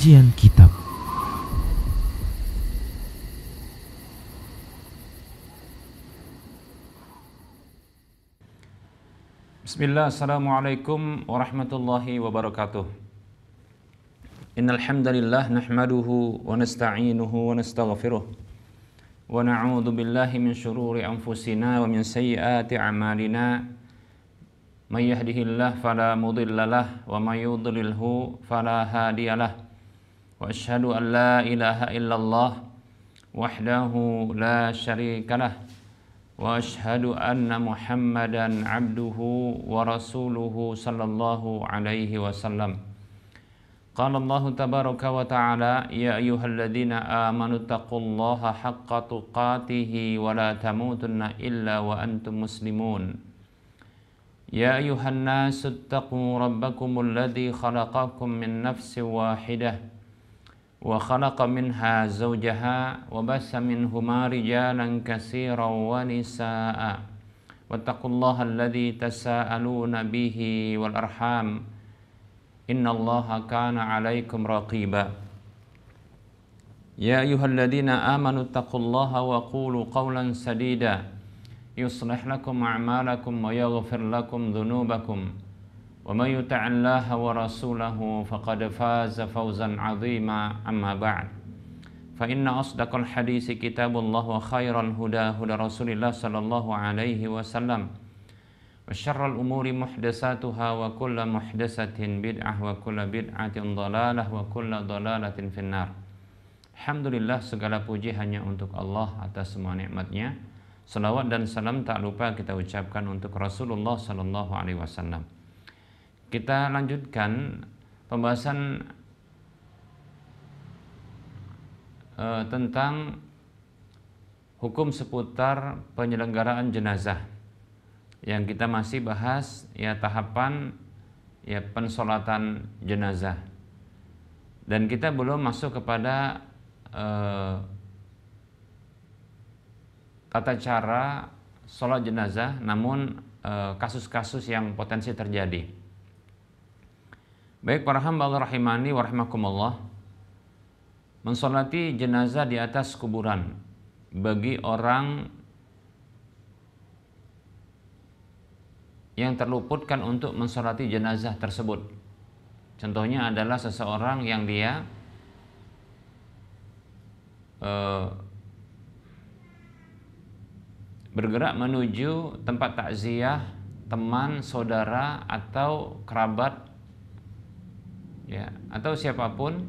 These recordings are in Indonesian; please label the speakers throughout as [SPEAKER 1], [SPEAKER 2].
[SPEAKER 1] Kajian Kitab.
[SPEAKER 2] Bismillah, assalamualaikum warahmatullahi wabarakatuh. Innal hamdalillah nahmaduhu wa nasta'inuhu wa nastaghfiruh wa na'udzu billahi min shururi anfusina wa min sayyiati a'malina. May yahdihillahu fala mudhillalah wa may yudlilhu fala hadiyalah. Wa asyhadu an la ilaha illallah wahdahu la syarikalah wa asyhadu anna Muhammadan abduhu wa rasuluhu sallallahu alaihi wasallam. Qala Allah tabaraka wa ta'ala, ya ayyuhalladzina amanu taqullaha haqqa tuqatih wa la tamutunna illa wa antum muslimun. Ya ayyuhan nasu taqu rabbakumul ladzi khalaqakum min nafsin wahidah wa khalaqa minha zawjaha wa bassa minhuma rijalan katsiran wa nisaa'a wattaqullaha alladzi tasaaluna bihi wal arham innallaha kana 'alaikum raqiba. Ya ayyuhalladzina amanu taqullaha wa qulu qawlan sadida yuslih lakum a'malakum wa yaghfir lakum dhunubakum wa may yuti'illaha wa rasulahu faqad faza fawzan 'azima. Amma ba'd, fa inna asdaqal hadisi kitabullah wa khairal huda huda Rasulillah sallallahu alaihi wasallam wa syarral umuri muhdatsatuha wa kullu muhdatsatin bid'ah wa kullu bid'atin dhalalah wa kullu dhalalatin finnar. Alhamdulillah, segala puji hanya untuk Allah atas semua nikmat-Nya. Salawat dan salam tak lupa kita ucapkan untuk Rasulullah sallallahu alaihi wasallam. Kita lanjutkan pembahasan tentang hukum seputar penyelenggaraan jenazah, yang kita masih bahas ya tahapan ya pensolatan jenazah, dan kita belum masuk kepada tata cara sholat jenazah, namun kasus-kasus yang potensi terjadi. Baik para hamba Allah rahimani wa rahimakumullah, mensolati jenazah di atas kuburan bagi orang yang terluputkan untuk mensolati jenazah tersebut. Contohnya adalah seseorang yang dia bergerak menuju tempat takziah teman, saudara, atau kerabat, ya, atau siapapun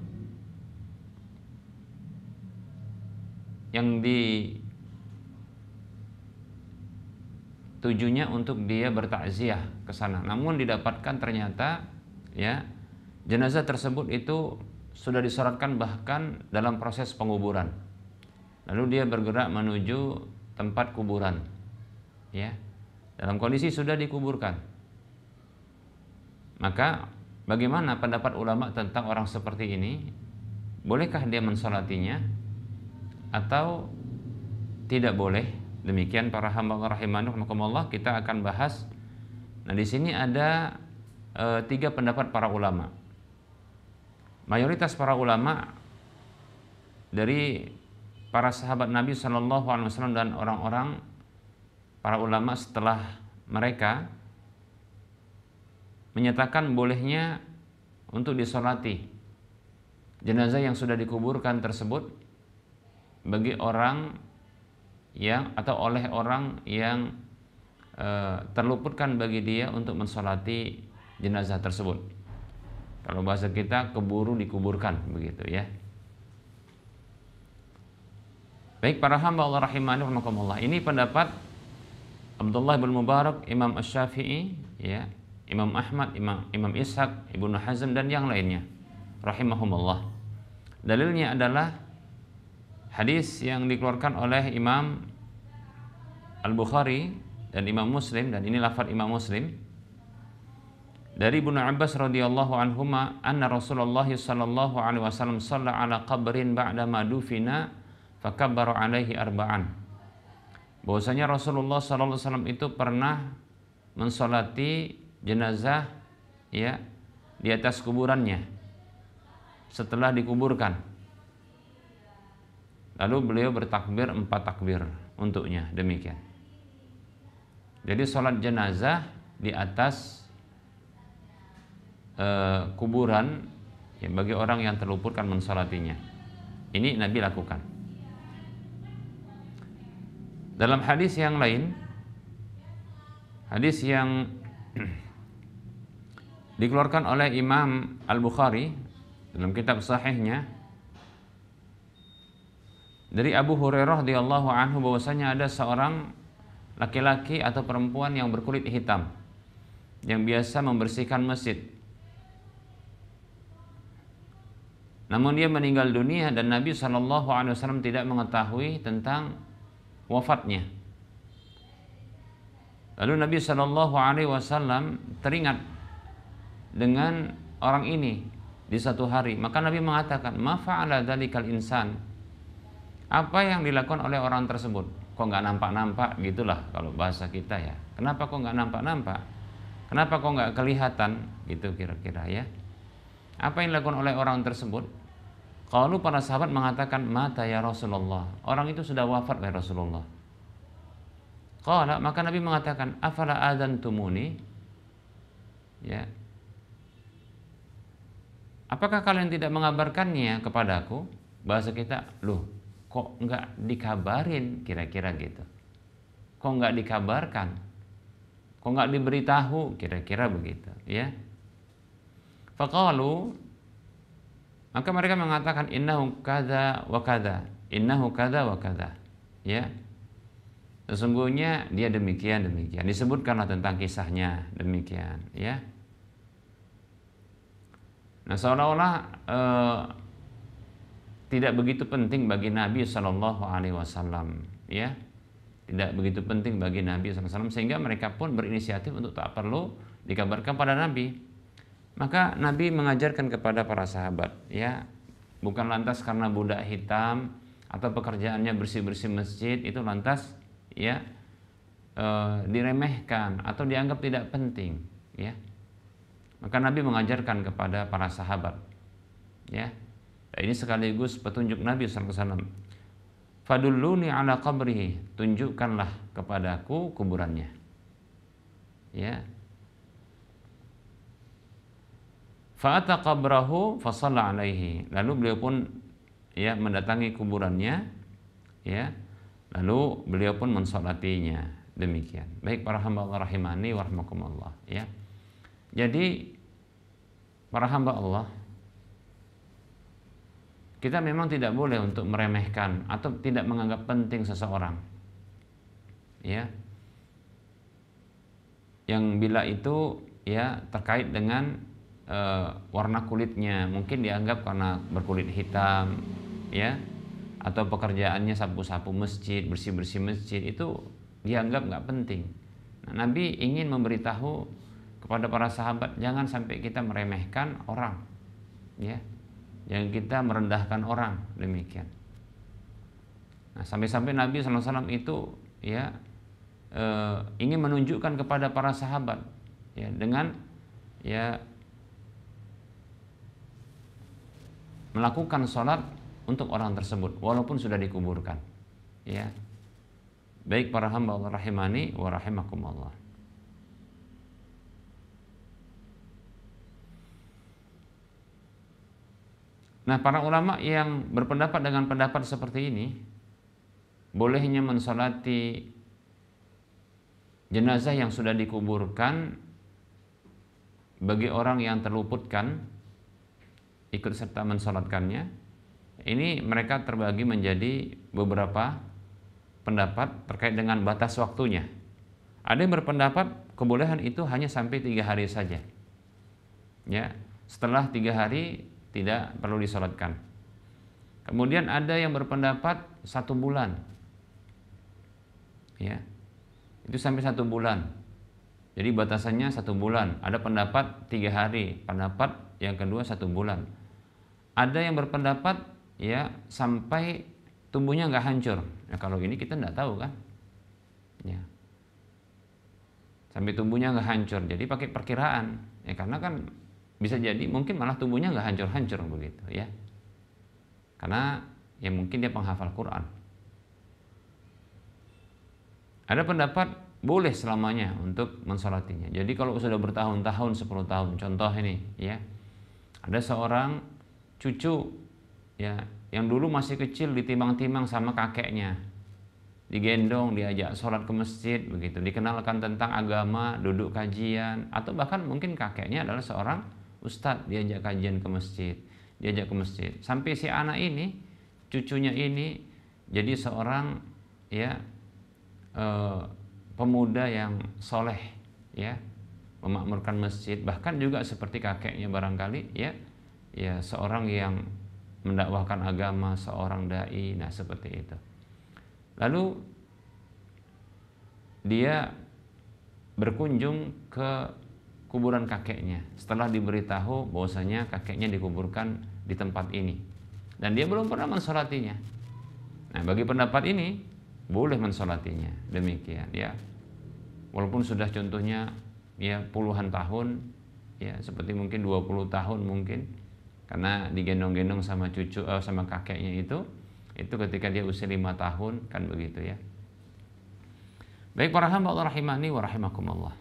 [SPEAKER 2] yang ditujunya untuk dia bertakziah ke sana, namun didapatkan ternyata ya jenazah tersebut itu sudah disolatkan bahkan dalam proses penguburan, lalu dia bergerak menuju tempat kuburan, ya, dalam kondisi sudah dikuburkan. Maka bagaimana pendapat ulama tentang orang seperti ini? Bolehkah dia mensolatinya atau tidak boleh? Demikian para hamba rahimakumullah, kita akan bahas. Nah, di sini ada 3 pendapat para ulama. Mayoritas para ulama dari para sahabat Nabi Shallallahu Alaihi Wasallam dan orang-orang para ulama setelah mereka menyatakan bolehnya untuk disolati jenazah yang sudah dikuburkan tersebut bagi orang yang atau oleh orang yang terluputkan bagi dia untuk mensolati jenazah tersebut. Kalau bahasa kita, keburu dikuburkan, begitu ya. Baik para hamba Allah rahimani wa rahimakumullah, ini pendapat Abdullah bin Mubarak, Imam Asy-Syafi'i, ya, Imam Ahmad, Imam Ishaq, Ibnu Hazm, dan yang lainnya rahimahumullah. Dalilnya adalah hadis yang dikeluarkan oleh Imam Al-Bukhari dan Imam Muslim, dan ini lafaz Imam Muslim, dari Ibnu Abbas radhiyallahu anhuma anna Rasulullah sallallahu alaihi wasallam shalla ala qabrin ba'da ma dufina fakabbara alaihi arba'an. Bahwasanya Rasulullah sallallahu alaihi wasallam itu pernah mensolati jenazah ya di atas kuburannya setelah dikuburkan. Lalu beliau bertakbir 4 takbir untuknya, demikian. Jadi sholat jenazah di atas kuburan ya, bagi orang yang terluputkan mensolatinya. Ini Nabi lakukan. Dalam hadis yang lain, hadis yang dikeluarkan oleh Imam Al-Bukhari dalam kitab sahihnya dari Abu Hurairah radhiyallahu anhu bahwasanya ada seorang laki-laki atau perempuan yang berkulit hitam yang biasa membersihkan masjid. Namun dia meninggal dunia dan Nabi SAW tidak mengetahui tentang wafatnya. Lalu Nabi SAW teringat dengan orang ini di satu hari. Maka Nabi mengatakan, "Ma fa'ala dzalikal insan?" Apa yang dilakukan oleh orang tersebut? Kok nggak nampak-nampak gitulah kalau bahasa kita ya. Kenapa kok nggak nampak-nampak? Kenapa kok nggak kelihatan? Gitu kira-kira ya. Apa yang dilakukan oleh orang tersebut? Kalau para sahabat mengatakan, "Mata ya Rasulullah." Orang itu sudah wafat ya Rasulullah. Qala, maka Nabi mengatakan, "Afala adzantumuni?" Ya. Apakah kalian tidak mengabarkannya kepadaku? Bahasa kita, loh, kok nggak dikabarin, kira-kira gitu. Kok nggak dikabarkan? Kok nggak diberitahu? Kira-kira begitu, ya. Faqalu, maka mereka mengatakan, innahu kadza wa kadza, innahu kadza wa kadza, ya. Sesungguhnya dia demikian. Disebutkanlah tentang kisahnya demikian, ya. Nah, seolah-olah tidak begitu penting bagi Nabi Shallallahu Alaihi Wasallam, ya, tidak begitu penting bagi Nabi SAW, sehingga mereka pun berinisiatif untuk tak perlu dikabarkan pada Nabi. Maka Nabi mengajarkan kepada para sahabat, ya, bukan lantas karena budak hitam atau pekerjaannya bersih-bersih masjid itu lantas, ya, diremehkan atau dianggap tidak penting, ya. Maka Nabi mengajarkan kepada para sahabat, ya. Ini sekaligus petunjuk Nabi SAW. Fadulluni ala qabrihi, tunjukkanlah kepadaku kuburannya, ya. Fa'ata qabrahu fasalla alaihi, lalu beliau pun, ya, mendatangi kuburannya, ya, lalu beliau pun mensolatinya, demikian. Baik para hamba Allah rahimani wa rahmakumullah, ya. Jadi para hamba Allah, kita memang tidak boleh untuk meremehkan atau tidak menganggap penting seseorang, ya, yang bila itu, ya, terkait dengan warna kulitnya, mungkin dianggap karena berkulit hitam, ya, atau pekerjaannya sapu-sapu masjid, bersih-bersih masjid, itu dianggap nggak penting. Nah, Nabi ingin memberitahu kepada para sahabat, jangan sampai kita meremehkan orang, ya, jangan kita merendahkan orang, demikian. Nah, sampai-sampai Nabi SAW itu, ya, ingin menunjukkan kepada para sahabat, ya, dengan, ya, melakukan sholat untuk orang tersebut walaupun sudah dikuburkan, ya. Baik para hamba Allah rahimani wa rahimakumullah. Nah, para ulama yang berpendapat dengan pendapat seperti ini, bolehnya mensolati jenazah yang sudah dikuburkan bagi orang yang terluputkan, ikut serta mensolatkannya. Ini mereka terbagi menjadi beberapa pendapat terkait dengan batas waktunya. Ada yang berpendapat kebolehan itu hanya sampai 3 hari saja, ya. Setelah 3 hari tidak perlu disolatkan. Kemudian ada yang berpendapat 1 bulan, ya, itu sampai 1 bulan. Jadi batasannya 1 bulan. Ada pendapat 3 hari, pendapat yang kedua 1 bulan. Ada yang berpendapat, ya, sampai tubuhnya nggak hancur. Nah, kalau ini kita nggak tahu kan, ya, sampai tubuhnya nggak hancur. Jadi pakai perkiraan, ya, karena kan bisa jadi mungkin malah tubuhnya nggak hancur-hancur begitu ya. Karena ya mungkin dia penghafal Quran. Ada pendapat boleh selamanya untuk mensolatinya. Jadi kalau sudah bertahun-tahun, 10 tahun, contoh ini ya, ada seorang cucu ya yang dulu masih kecil ditimbang-timbang sama kakeknya, digendong, diajak sholat ke masjid begitu, dikenalkan tentang agama, duduk kajian, atau bahkan mungkin kakeknya adalah seorang ustadz, diajak kajian ke masjid, diajak ke masjid, sampai si anak ini, cucunya ini jadi seorang ya pemuda yang soleh ya, memakmurkan masjid, bahkan juga seperti kakeknya barangkali ya, ya seorang yang mendakwahkan agama, seorang dai, nah seperti itu. Lalu dia berkunjung ke kuburan kakeknya setelah diberitahu bahwasanya kakeknya dikuburkan di tempat ini, dan dia belum pernah mensolatinya. Nah, bagi pendapat ini boleh mensolatinya, demikian ya. Walaupun sudah contohnya ya puluhan tahun ya, seperti mungkin 20 tahun mungkin, karena digendong-gendong sama cucu sama kakeknya itu ketika dia usia 5 tahun kan begitu ya. Baik para hamba Allah rahimani wa rahimakumullah.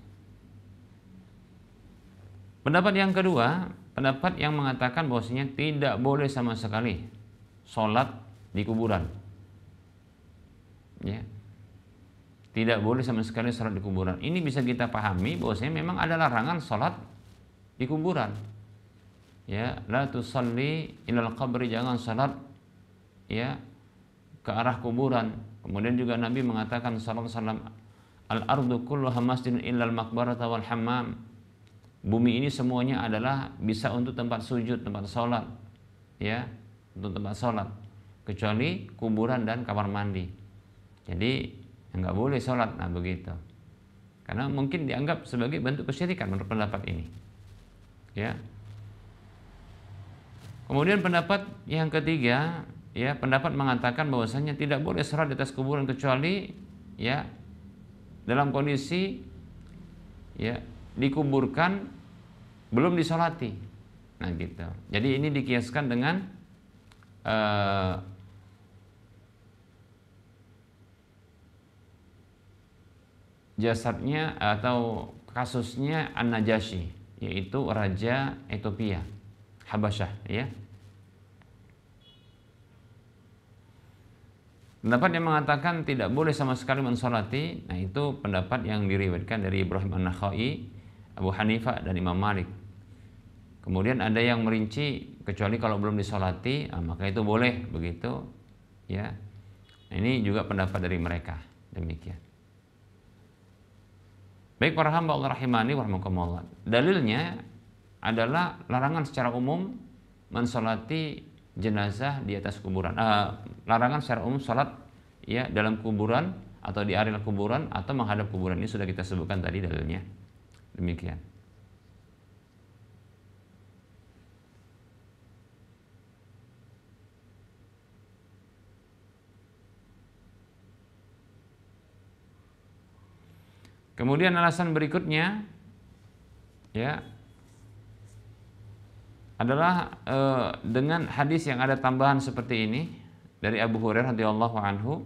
[SPEAKER 2] Pendapat yang kedua, pendapat yang mengatakan bahwasanya tidak boleh sama sekali sholat di kuburan. Ya. Tidak boleh sama sekali sholat di kuburan. Ini bisa kita pahami bahwasanya memang ada larangan sholat di kuburan. Ya, la tusalli ilal qabri, jangan sholat ya ke arah kuburan. Kemudian juga Nabi mengatakan sallallahu alaihi wasallam, al-ardu kulluha masjidun illal maqbarata wal hammam. Bumi ini semuanya adalah bisa untuk tempat sujud, tempat sholat ya, untuk tempat sholat, kecuali kuburan dan kamar mandi. Jadi nggak boleh sholat, nah begitu, karena mungkin dianggap sebagai bentuk kesyirikan menurut pendapat ini ya. Kemudian pendapat yang ketiga ya, pendapat mengatakan bahwasanya tidak boleh sholat di atas kuburan kecuali ya dalam kondisi ya dikuburkan belum disolati, nah gitu. Jadi ini dikiaskan dengan jasadnya atau kasusnya An-Najasyi, yaitu raja Ethiopia, Habasyah ya. Pendapat yang mengatakan tidak boleh sama sekali mensolati, nah itu pendapat yang diriwayatkan dari Ibrahim An-Nakhai, Abu Hanifah dan Imam Malik. Kemudian ada yang merinci kecuali kalau belum disolati, maka itu boleh begitu ya. Nah, ini juga pendapat dari mereka, demikian. Baik para hamba Allah rahimani wa rahimakumullah. Dalilnya adalah larangan secara umum mensolati jenazah di atas kuburan. Larangan secara umum salat ya dalam kuburan atau di area kuburan atau menghadap kuburan, ini sudah kita sebutkan tadi dalilnya. Demikian. Kemudian alasan berikutnya ya adalah dengan hadis yang ada tambahan seperti ini dari Abu Hurairah radhiyallahu anhu,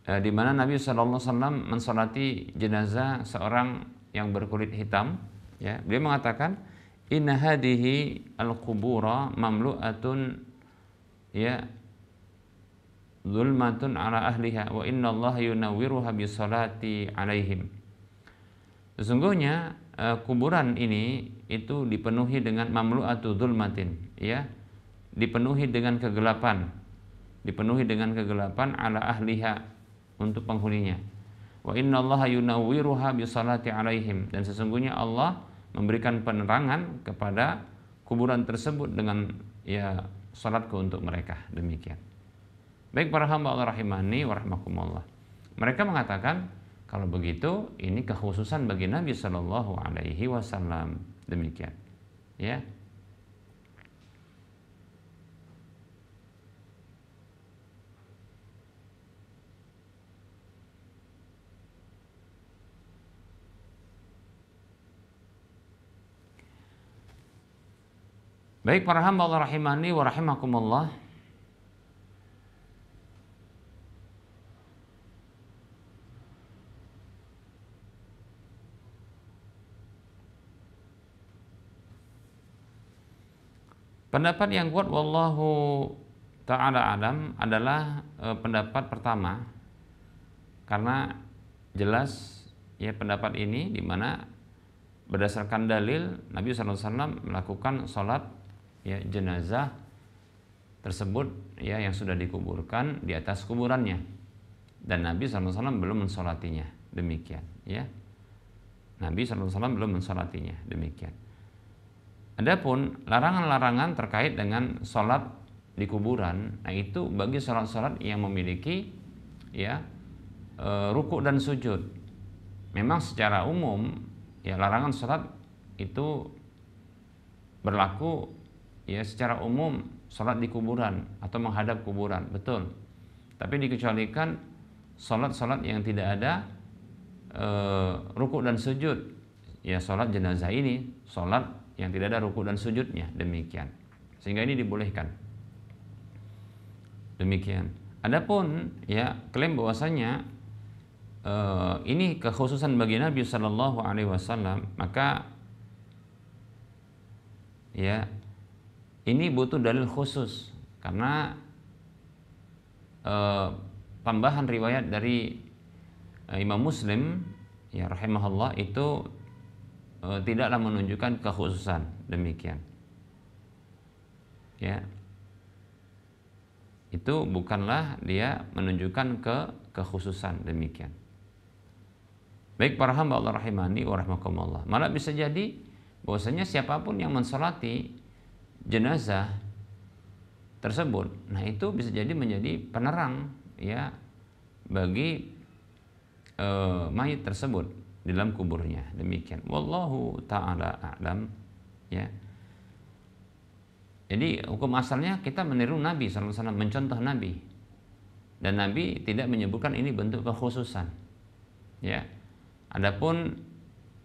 [SPEAKER 2] di mana Nabi sallallahu alaihi wasallam mensolati jenazah seorang yang berkulit hitam ya. Beliau mengatakan, inna hadhihi al-qubura mamlu'atun ya zulmatun ala ahliha wa inna Allah yunawwiruha bi salati alaihim. Sesungguhnya kuburan ini itu dipenuhi dengan mamlu'atu zulmatin ya, dipenuhi dengan kegelapan, dipenuhi dengan kegelapan ala ahliha, untuk penghuninya. Wa innallaha yunawwiruha bi salati alaihim, dan sesungguhnya Allah memberikan penerangan kepada kuburan tersebut dengan ya salatku untuk mereka, demikian. Baik para hamba Allah rahimani wa rahimakumullah. Mereka mengatakan kalau begitu ini kekhususan bagi Nabi sallallahu alaihi wasallam, demikian. Ya. Baik para hamba Allah rahimani wa rahimakumullah. Pendapat yang kuat wallahu ta'ala alam adalah pendapat pertama, karena jelas ya pendapat ini di mana berdasarkan dalil Nabi SAW melakukan sholat ya jenazah tersebut ya yang sudah dikuburkan di atas kuburannya, dan Nabi SAW belum mensolatinya, demikian ya. Nabi SAW belum mensolatinya, demikian. Adapun larangan-larangan terkait dengan sholat di kuburan, nah itu bagi sholat-sholat yang memiliki ya ruku dan sujud. Memang secara umum ya larangan sholat itu berlaku ya secara umum sholat di kuburan atau menghadap kuburan, betul. Tapi dikecualikan sholat-sholat yang tidak ada ruku dan sujud. Ya sholat jenazah ini sholat yang tidak ada ruku dan sujudnya, demikian. Sehingga ini dibolehkan. Demikian. Adapun ya klaim bahwasanya ini kekhususan bagi Nabi Shallallahu Alaihi Wasallam, maka ya ini butuh dalil khusus, karena tambahan riwayat dari Imam Muslim ya rahimahullah itu tidaklah menunjukkan kekhususan, demikian ya, itu bukanlah dia menunjukkan kekhususan, demikian. Baik para hamba Allah rahimani wa rahimakumullah, malah bisa jadi bahwasanya siapapun yang mensolati jenazah tersebut, nah itu bisa jadi menjadi penerang ya bagi mayit tersebut di dalam kuburnya, demikian. Wallahu ta'ala a'lam ya. Jadi hukum asalnya kita meniru Nabi SAW, mencontoh Nabi, dan Nabi tidak menyebutkan ini bentuk kekhususan ya. Adapun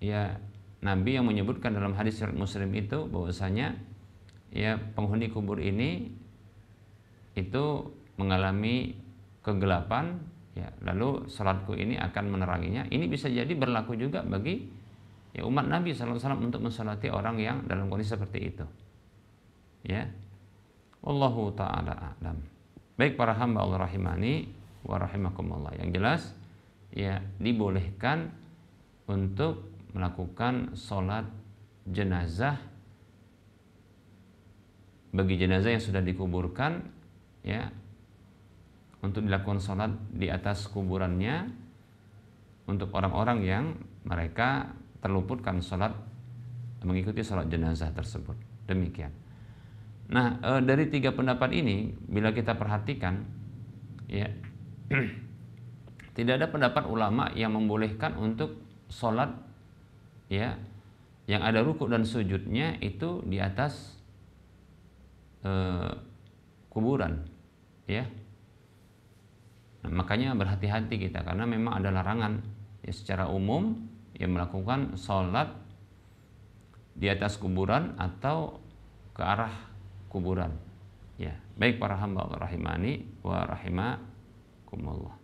[SPEAKER 2] ya Nabi yang menyebutkan dalam hadis Muslim itu bahwasanya ya penghuni kubur ini itu mengalami kegelapan ya, lalu salatku ini akan meneranginya. Ini bisa jadi berlaku juga bagi ya umat Nabi SAW untuk mensalati orang yang dalam kondisi seperti itu ya. Wallahu ta'ala a'lam. Baik para hamba Allah rahimani wa rahimakumullah, yang jelas ya dibolehkan untuk melakukan sholat jenazah bagi jenazah yang sudah dikuburkan ya, untuk dilakukan sholat di atas kuburannya untuk orang-orang yang mereka terluputkan sholat, mengikuti sholat jenazah tersebut, demikian. Nah dari tiga pendapat ini bila kita perhatikan ya tidak ada pendapat ulama yang membolehkan untuk sholat ya yang ada ruku dan sujudnya itu di atas kuburan ya. Nah, makanya berhati-hati kita, karena memang ada larangan ya secara umum yang melakukan sholat di atas kuburan atau ke arah kuburan ya. Baik para hamba Allah rahimani wa rahimakumullah.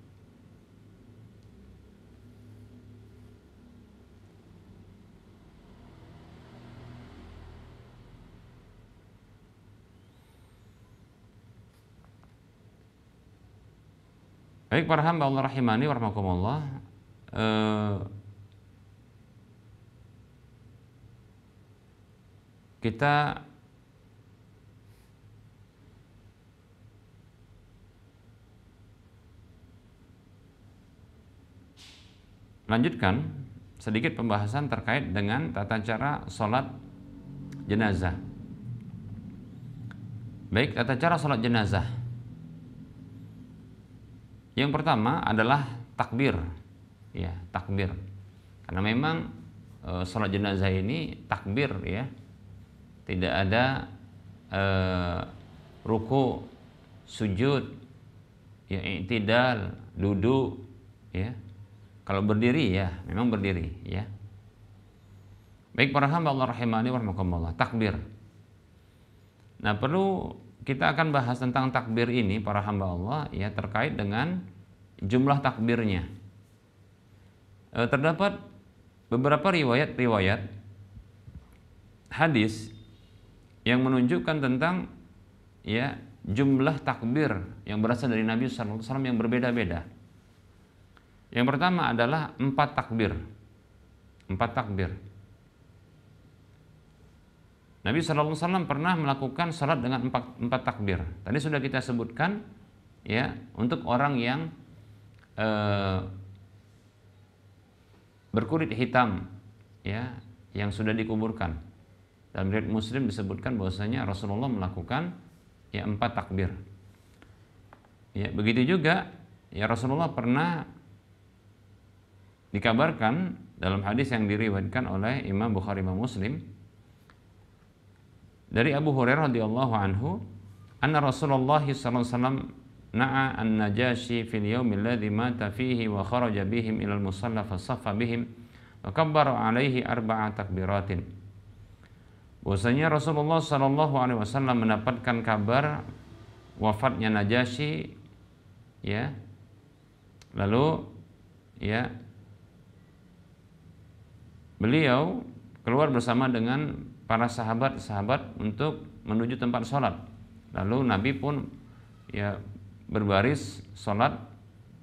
[SPEAKER 2] Baik para hamba Allah rahimani wa rahimakumullah, kita lanjutkan sedikit pembahasan terkait dengan tata cara sholat jenazah. Baik, tata cara sholat jenazah. Yang pertama adalah takbir, ya takbir. Karena memang sholat jenazah ini takbir ya, tidak ada ruku, sujud, ya i'tidal, duduk, ya. Kalau berdiri ya memang berdiri ya. Baik para hamba Allah rahimani wa rahimakumullah, takbir. Nah, perlu kita akan bahas tentang takbir ini para hamba Allah ya, terkait dengan jumlah takbirnya. Terdapat beberapa riwayat hadis yang menunjukkan tentang ya jumlah takbir yang berasal dari Nabi SAW yang berbeda-beda. Yang pertama adalah 4 takbir. 4 takbir. Nabi SAW pernah melakukan salat dengan 4 takbir. Tadi sudah kita sebutkan ya, untuk orang yang berkulit hitam ya, yang sudah dikuburkan. Dalam riwayat Muslim disebutkan bahwasanya Rasulullah melakukan ya 4 takbir. Ya, begitu juga ya Rasulullah pernah dikabarkan dalam hadis yang diriwayatkan oleh Imam Bukhari Imam Muslim dari Abu Hurairah radhiyallahu anhu, anna Rasulullah sallallahu alaihi wasallam na'a an-Najashi fil yaumil ladzi mata fihi wa kharaja bihim ila al-musalla fa saffa bihim wa kabbara alaihi 4 takbiratin. Bahwasanya Rasulullah sallallahu alaihi wasallam mendapatkan kabar wafatnya Najasyi ya. Lalu ya beliau keluar bersama dengan para sahabat-sahabat untuk menuju tempat sholat. Lalu Nabi pun ya berbaris sholat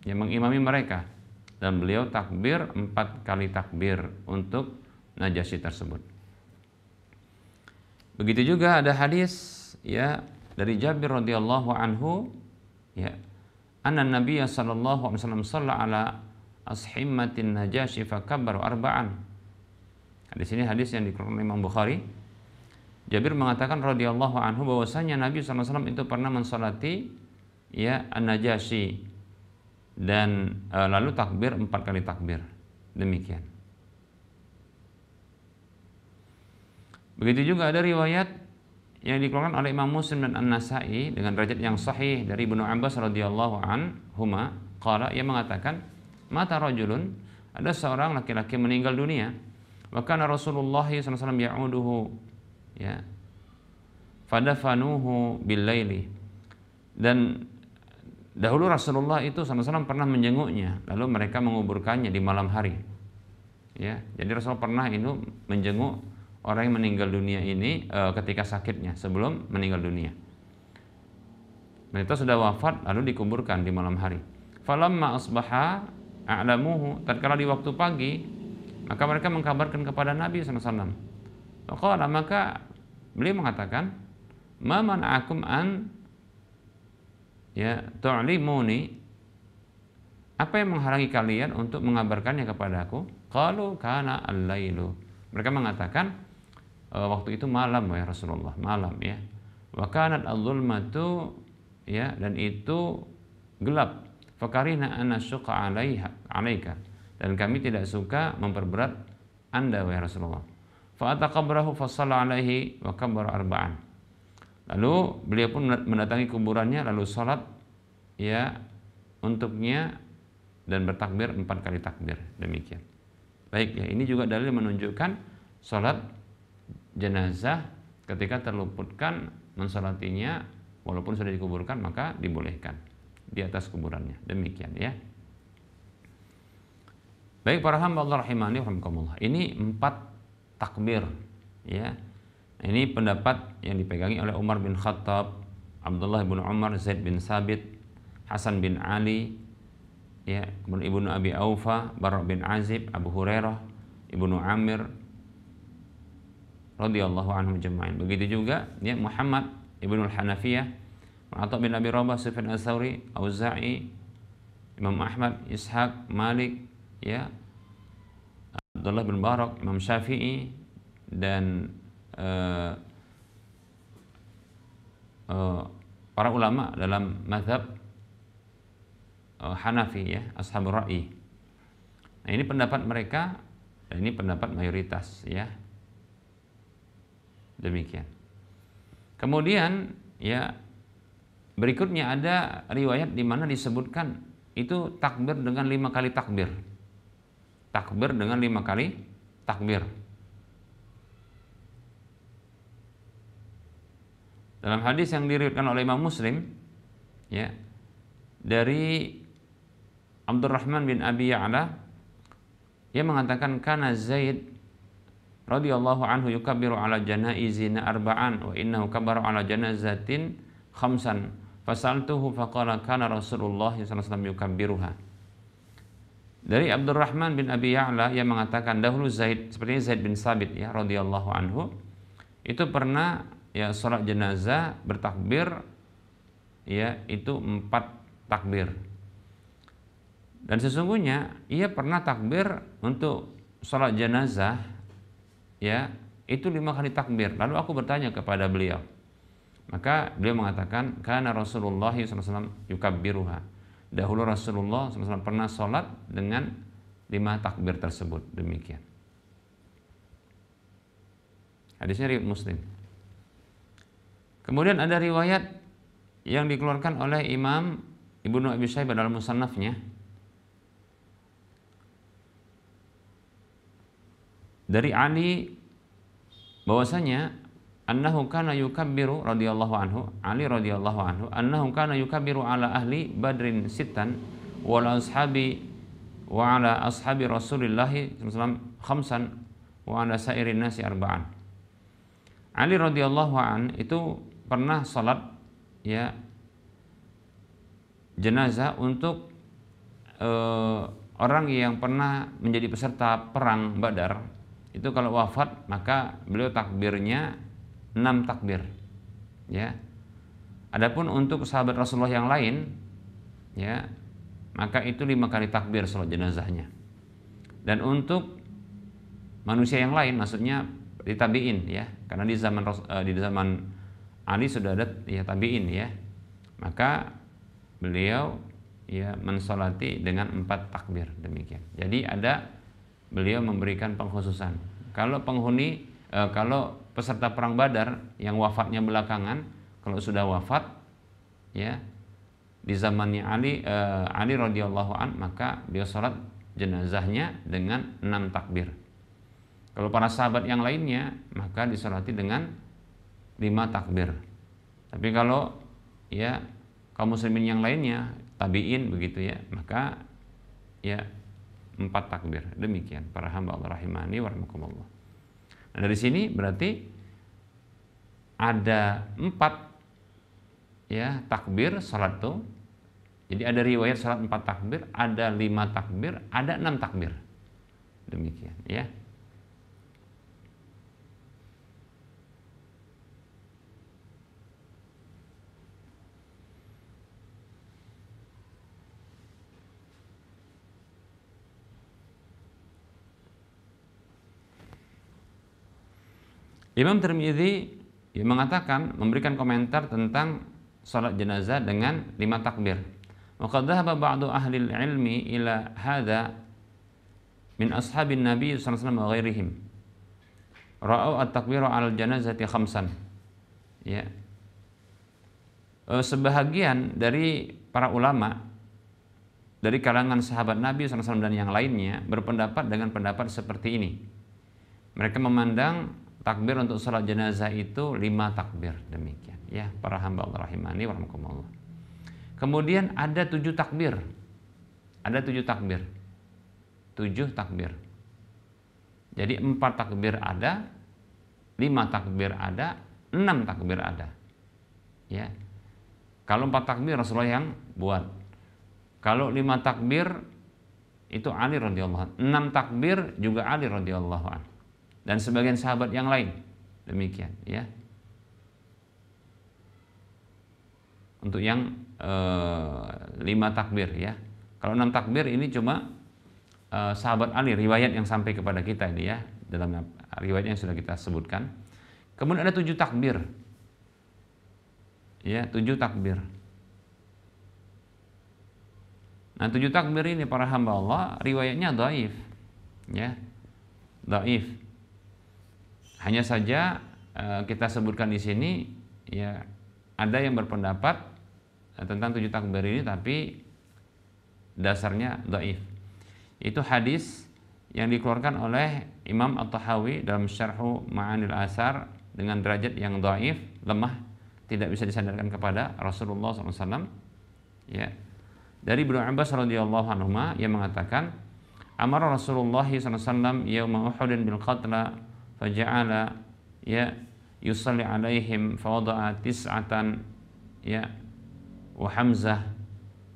[SPEAKER 2] yang mengimami mereka, dan beliau takbir 4 kali takbir untuk Najasyi tersebut. Begitu juga ada hadis ya dari Jabir radhiyallahu anhu ya, anna Nabiyya sallallahu alaihi wasallam shalla ala ashimmatin Najasyi fakabbaru 4. Di sini hadis yang dikeluarkan oleh Imam Bukhari. Jabir mengatakan radhiyallahu anhu bahwasanya Nabi SAW itu pernah mensolati ya An-Najasyi dan lalu takbir 4 kali takbir. Demikian. Begitu juga ada riwayat yang dikeluarkan oleh Imam Muslim dan An-Nasa'i dengan derajat yang sahih dari Ibnu Abbas radhiyallahu anhuma, qala, ia mengatakan, mata rajulun, ada seorang laki-laki meninggal dunia. Wa kana Rasulullah SAW ya'uduhu ya fadafanuhu bil-laili, dan dahulu Rasulullah itu SAW pernah menjenguknya, lalu mereka menguburkannya di malam hari ya. Jadi Rasul pernah itu menjenguk orang yang meninggal dunia ini ketika sakitnya sebelum meninggal dunia. Mereka sudah wafat lalu dikuburkan di malam hari. Falamma asbaha a'lamuhu, tatkala di waktu pagi maka mereka mengkabarkan kepada Nabi SAW. Maka beliau mengatakan, ma mana'akum an ya tu'limuni, apa yang menghalangi kalian untuk mengabarkannya kepadaku? Qalu kana al-lailu, mereka mengatakan waktu itu malam ya Rasulullah, malam ya. Wa kanat adh-dhulmatu ya, dan itu gelap. Fakarina an nasyqa 'alaika, dan kami tidak suka memperberat Anda wahai Rasulullah. Fa ataqabrahu fa shalla alaihi wa kabbara 4. Lalu beliau pun mendatangi kuburannya lalu salat ya untuknya dan bertakbir 4 kali takbir. Demikian. Baik ya, ini juga dalil menunjukkan salat jenazah ketika terluputkan mensalatinya walaupun sudah dikuburkan maka dibolehkan di atas kuburannya. Demikian ya. Baik para hamba Allah rahimani rahimakumullah. Ini 4 takbir ya. Ini pendapat yang dipegangi oleh Umar bin Khattab, Abdullah bin Umar, Zaid bin Sabit, Hasan bin Ali ya, kemudian Ibnu Abi Aufa, Bara bin Azib, Abu Hurairah, Ibnu Amir radhiyallahu anhum jami'an. Begitu juga ya Muhammad Ibnu Al-Hanafiyah, Atha bin Abi Rabah, Sufyan Ats-Tsauri, Auza'i, Imam Ahmad, Ishaq, Malik ya, Abdullah bin Barak, Imam Syafi'i, dan para ulama dalam mazhab Hanafi ya, ashabur ra'i. Nah, ini pendapat mereka dan ini pendapat mayoritas ya. Demikian. Kemudian ya berikutnya ada riwayat di mana disebutkan itu takbir dengan 5 kali takbir. Takbir dengan 5 kali takbir. Dalam hadis yang diriwayatkan oleh Imam Muslim, ya, dari Abdurrahman bin Abi Ya'la, ia mengatakan kana Zaid radhiyallahu anhu yukabbiru ala janaizina arba'an wa innahu kabbara ala janazatin khamsan fasaltuhu faqala kana Rasulullah sallallahu alaihi wasallam yukabbiruha. Dari Abdurrahman bin Abi Ya'la yang mengatakan dahulu Zaid, sepertinya Zaid bin Sabit ya radhiyallahu anhu, itu pernah ya salat jenazah bertakbir ya itu 4 takbir. Dan sesungguhnya ia pernah takbir untuk salat jenazah ya itu 5 kali takbir. Lalu aku bertanya kepada beliau, maka beliau mengatakan kana Rasulullah SAW yukabbiruha. Dahulu Rasulullah SAW pernah sholat dengan 5 takbir tersebut. Demikian hadisnya riwayat Muslim. Kemudian ada riwayat yang dikeluarkan oleh Imam Ibnu Abi Syaibah dalam musannafnya dari Ali bahwasanya annahu kana yukabbiru radhiyallahu anhu, Ali radhiyallahu anhu, annahu kana yukabbiru ala ahli Badrin sittan wa ala ashabi Rasulillah sallallahu khamsan wa ala sairin nasi arba'an. Ali radhiyallahu an itu pernah salat ya jenazah untuk orang yang pernah menjadi peserta perang Badar. Itu kalau wafat maka beliau takbirnya 6 takbir ya. Adapun untuk sahabat Rasulullah yang lain ya maka itu 5 kali takbir salat jenazahnya. Dan untuk manusia yang lain maksudnya di tabi'in ya, karena di zaman Ali sudah ada ya tabi'in ya, maka beliau ya mensolati dengan 4 takbir demikian. Jadi ada beliau memberikan pengkhususan. Kalau kalau peserta perang Badar yang wafatnya belakangan, kalau sudah wafat ya di zamannya Ali radhiyallahu an, maka beliau sholat jenazahnya dengan 6 takbir. Kalau para sahabat yang lainnya maka disolati dengan 5 takbir. Tapi kalau ya kaum muslimin yang lainnya tabi'in begitu ya, maka ya 4 takbir. Demikian para hamba Allah rahimani wa rahimakumullah. Nah, dari sini berarti ada 4 ya takbir salat tuh. Jadi ada riwayat salat 4 takbir, ada 5 takbir, ada 6 takbir. Demikian ya. Imam Tirmidzi mengatakan, memberikan komentar tentang salat jenazah dengan 5 takbir. Wa qad dhahaba ba'du ahli ilmi ila hadza min ashabin Nabi sallallahu alaihi wasallam wa ghairihim. Ra'au at-takbir 'ala al-janazati khamsan. Ya. Sebahagian dari para ulama dari kalangan sahabat Nabi sallallahu alaihi wasallam dan yang lainnya berpendapat dengan pendapat seperti ini. Mereka memandang takbir untuk salat jenazah itu 5 takbir demikian ya para hamba Allah rahimani wa rahimakumullah. Kemudian ada 7 takbir. Ada 7 takbir. 7 takbir. Jadi 4 takbir ada, 5 takbir ada, 6 takbir ada. Ya. Kalau 4 takbir Rasulullah yang buat. Kalau 5 takbir itu Ali radhiyallahu anhu. 6 takbir juga Ali radhiyallahu anhu. Dan sebagian sahabat yang lain demikian ya. Untuk yang 5 takbir ya. Kalau 6 takbir ini cuma sahabat Ali, riwayat yang sampai kepada kita ini ya, dalam riwayat yang sudah kita sebutkan. Kemudian ada 7 takbir ya, 7 takbir. Nah 7 takbir ini para hamba Allah riwayatnya dhaif ya, dhaif. Hanya saja kita sebutkan di sini ya, ada yang berpendapat tentang 7 takbir ini tapi dasarnya dhaif. Itu hadis yang dikeluarkan oleh Imam At-Tahawi dalam Syarhu Ma'anil Asar dengan derajat yang dhaif, lemah, tidak bisa disandarkan kepada Rasulullah SAW. Ya. Dari Ibnu Abbas radhiyallahu anhu yang mengatakan, amara Rasulullah SAW yauma Uhudin bil qatla faja'ala ya yusalli alaihim fawada'a tis'atan ya wa Hamzah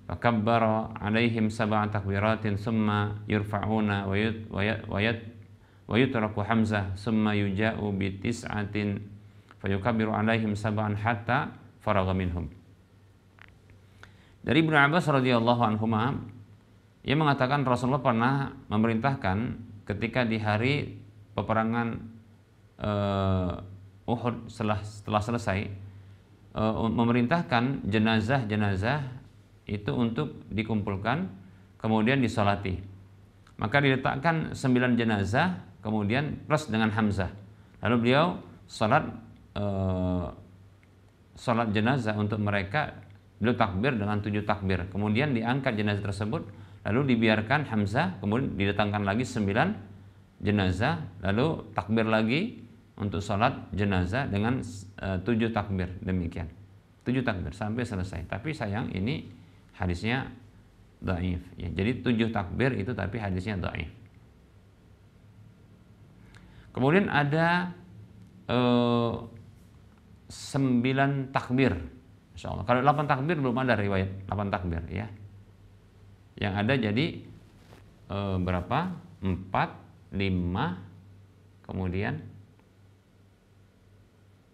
[SPEAKER 2] fakabbara alaihim sab'a takbiratin thumma yurfa'una wa yutraku Hamzah thumma yuja'u bi tis'atin fayukabbiru alaihim sab'an hatta faragha minhum. Dari Ibnu Abbas radhiyallahu anhuma, ia mengatakan Rasulullah pernah memerintahkan ketika di hari peperangan Uhud setelah selesai, memerintahkan jenazah-jenazah itu untuk dikumpulkan kemudian disolati. Maka diletakkan 9 jenazah kemudian plus dengan Hamzah. Lalu beliau salat jenazah untuk mereka. Beliau takbir dengan 7 takbir. Kemudian diangkat jenazah tersebut, lalu dibiarkan Hamzah, kemudian didatangkan lagi 9 jenazah, lalu takbir lagi untuk sholat jenazah dengan 7 takbir, demikian. 7 takbir sampai selesai. Tapi sayang ini hadisnya dhaif. Ya, jadi 7 takbir itu tapi hadisnya dhaif. Kemudian ada 9 takbir. Insyaallah. Kalau 8 takbir belum ada riwayat 8 takbir ya. Yang ada jadi berapa? 4, 5, kemudian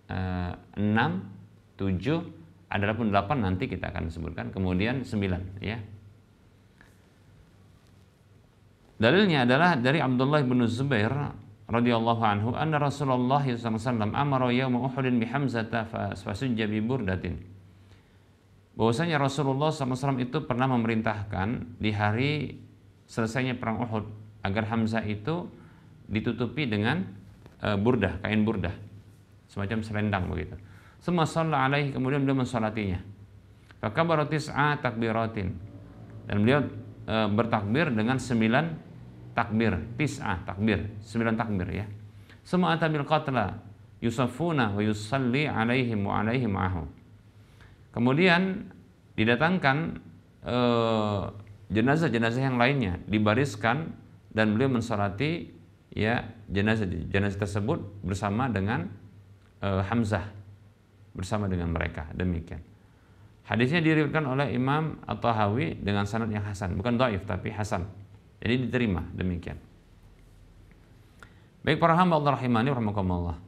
[SPEAKER 2] 6, 7, ada pun 8 nanti kita akan sebutkan, kemudian 9 ya. Dalilnya adalah dari Abdullah bin Zubair radhiyallahu anhu anna Rasulullah sallallahu alaihi wasallam amara yauma Uhudin bi Hamzata fasujja bi burdatin. Bahwasanya Rasulullah SAW itu pernah memerintahkan di hari selesainya perang Uhud agar Hamzah itu ditutupi dengan burdah, kain burdah, semacam selendang begitu. Summa shalla alaihi, kemudian beliau mensolatinya. Fakabara tis'a takbiratin, dan beliau bertakbir dengan 9 takbir, tis'a takbir, 9 takbir ya. Summa ata bil qatla yusaffuna wa yusalli alaihim wa alaihim ma'ahu. Kemudian didatangkan jenazah-jenazah yang lainnya, dibariskan dan beliau mensolati ya jenazah tersebut bersama dengan Hamzah, bersama dengan mereka, demikian. Hadisnya diriwayatkan oleh Imam At-Tahawi dengan sanad yang hasan, bukan dhaif tapi hasan. Jadi diterima, demikian. Baik para hamba Allah rahimani rahimakumullah.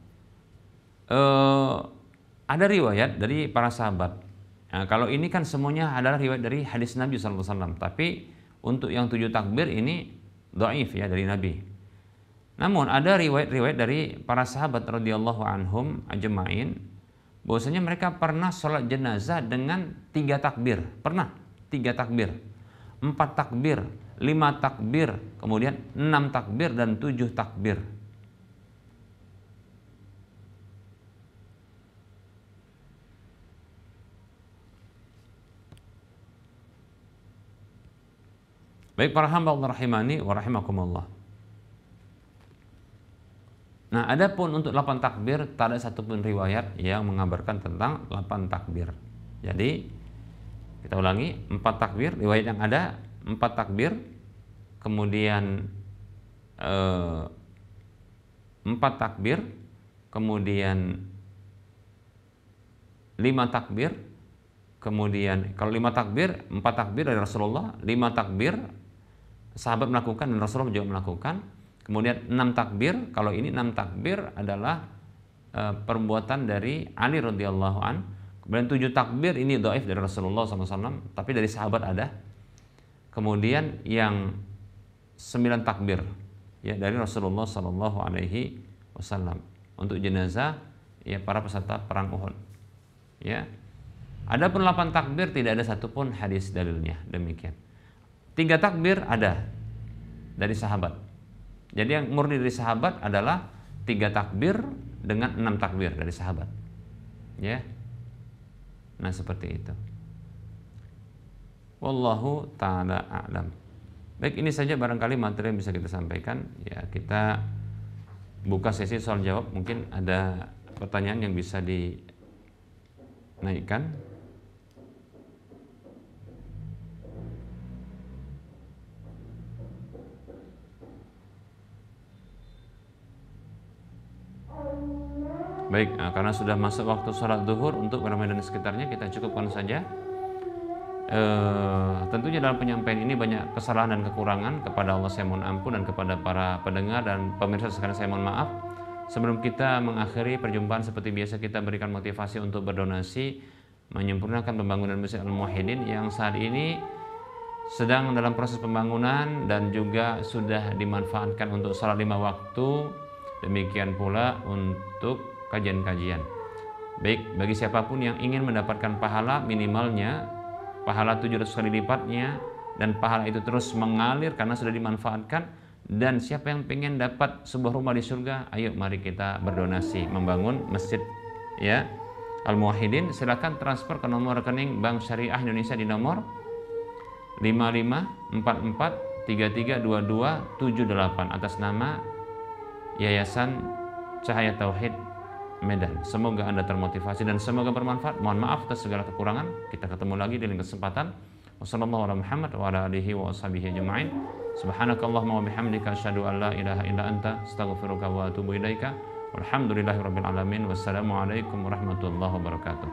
[SPEAKER 2] Ada riwayat dari para sahabat. Nah, kalau ini kan semuanya adalah riwayat dari hadis Nabi SAW. Tapi untuk yang 7 takbir ini dhaif ya dari Nabi. Namun ada riwayat-riwayat dari para sahabat radhiyallahu anhum ajma'in bahwasanya mereka pernah sholat jenazah dengan 3 takbir. Pernah 3 takbir, 4 takbir, 5 takbir, kemudian 6 takbir dan 7 takbir. Baik para hamba Allah rahimani wa rahimakumullah. Nah, adapun untuk 8 takbir tak ada satupun riwayat yang mengabarkan tentang 8 takbir. Jadi kita ulangi, 4 takbir, riwayat yang ada 4 takbir, kemudian 4 takbir, kemudian 5 takbir, kemudian kalau 5 takbir, 4 takbir dari Rasulullah, 5 takbir sahabat melakukan dan Rasulullah juga melakukan. Kemudian 6 takbir, kalau ini 6 takbir adalah perbuatan dari Ali radhiyallahu an. Kemudian 7 takbir ini dhaif dari Rasulullah SAW, tapi dari sahabat ada. Kemudian yang 9 takbir ya dari Rasulullah SAW untuk jenazah ya para peserta perang Uhud. Ya. Adapun 8 takbir tidak ada satupun hadis dalilnya, demikian. 3 takbir ada dari sahabat. Jadi yang murni dari sahabat adalah 3 takbir dengan 6 takbir dari sahabat. Ya. Nah, seperti itu. Wallahu ta'ala a'lam. Baik, ini saja barangkali materi yang bisa kita sampaikan. Ya, kita buka sesi soal jawab. Mungkin ada pertanyaan yang bisa naikkan. Baik, karena sudah masuk waktu sholat zuhur, untuk Medan dan sekitarnya kita cukupkan saja. Tentunya dalam penyampaian ini banyak kesalahan dan kekurangan. Kepada Allah saya mohon ampun, dan kepada para pendengar dan pemirsa sekalian saya mohon maaf. Sebelum kita mengakhiri perjumpaan, seperti biasa kita berikan motivasi untuk berdonasi menyempurnakan pembangunan Masjid Al-Muwahhidin yang saat ini sedang dalam proses pembangunan dan juga sudah dimanfaatkan untuk salat 5 waktu, demikian pula untuk kajian-kajian. Baik, bagi siapapun yang ingin mendapatkan pahala, minimalnya pahala 700 kali lipatnya, dan pahala itu terus mengalir karena sudah dimanfaatkan. Dan siapa yang pengen dapat sebuah rumah di surga, ayo mari kita berdonasi membangun masjid ya Al-Muwahhidin. Silakan transfer ke nomor rekening Bank Syariah Indonesia di nomor 5544332278 atas nama Yayasan Cahaya Tauhid Medan. Semoga Anda termotivasi dan semoga bermanfaat. Mohon maaf atas segala kekurangan. Kita ketemu lagi di lain kesempatan. Wassalamualaikum warahmatullahi wabarakatuh wa ala alihi wa ashabihi ajma'in. Subhanakallahumma wa bihamdika asyhadu an la ilaha illa anta astaghfiruka wa atubu ilaika. Walhamdulillahirabbil alamin. Wassalamualaikum warahmatullahi wabarakatuh.